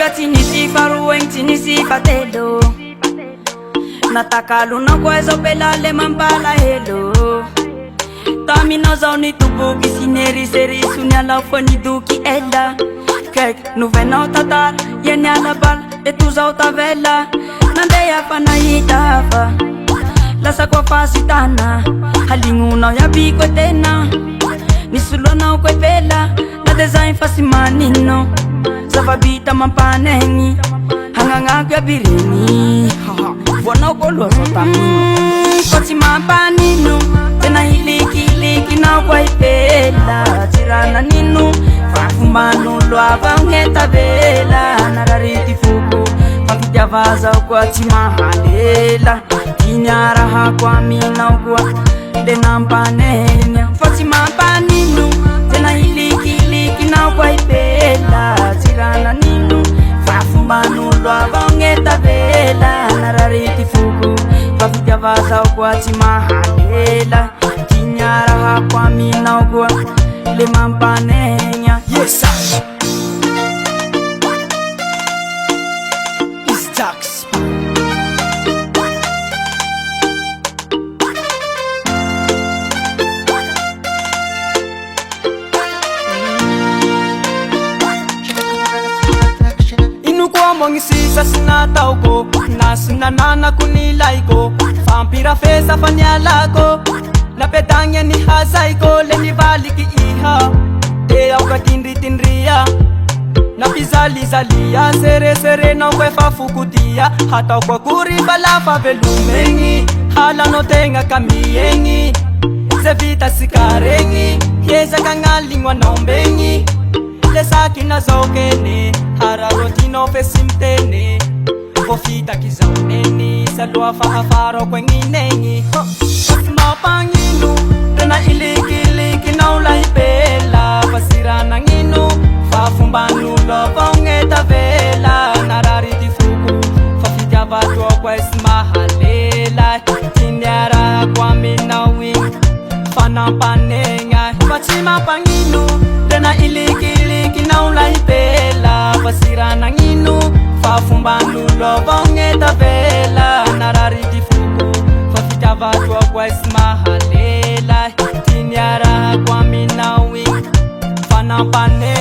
pia tinisi farueng tinisi fatelo Natakalo na kwezo pelale mambala helo Tami no zauni tubuki sineri seri sunya la fani duki ella Kek nuvena tatar yeni alabal etu zauta vela Nandeya panahitafa Lasa kwa fasitana Halinguna ya biko tena Nisulona ukwe pela Na design fasimanino Savabita mampanengi Hangangak ya birini Vona ukolo sotamino Koti mampanino Tena hiliki na kwa ipela Tirana nino Fafumano luava ungeta vela Narariti fuku Fakijavaza ukwa timahalela Kinyara hakwa mina ukwa Dena mpanenya Fatima paninu Tena hiliki na ukwa ipela Tirana nino Fafumano luava ungeta vela Narariti fuku Fakijavaza ukwa timahalela Kinyara hakwa mina ukwa Dena mpanenya Yes, sir. It's Jax. Inukuha mong isisa sinataw ko Na sinanana ko nilay ko Vampira fesa fanyala ko Napetangya ni hasay ko Leni baliki iha Au katindri-tindria Napizali-zalia Sere-sere na kwefa fukutia Hata kwa kuribala favelumengi Hala no tenga kamiengi Zevita sikarengi Yeza kangalingwa naombengi Lesaki na zokene Hararotino fesimtene Kofita kizauneni Salua fahafaro kwenginengi Mapanginu Tena iliki na ulaipela Pasira na nginu Fafumbanu lopa ungeta vela Narariti fuku Fafita vatu okwa ismahalela Tinyara kwa minawi Fanampanenga Fatima panginu Tena iliki na ulaipela Pasira na nginu Fafumbanu lopa ungeta vela Narariti fuku Fafita vatu okwa ismahalela Tinyara kwa minawi Fanapane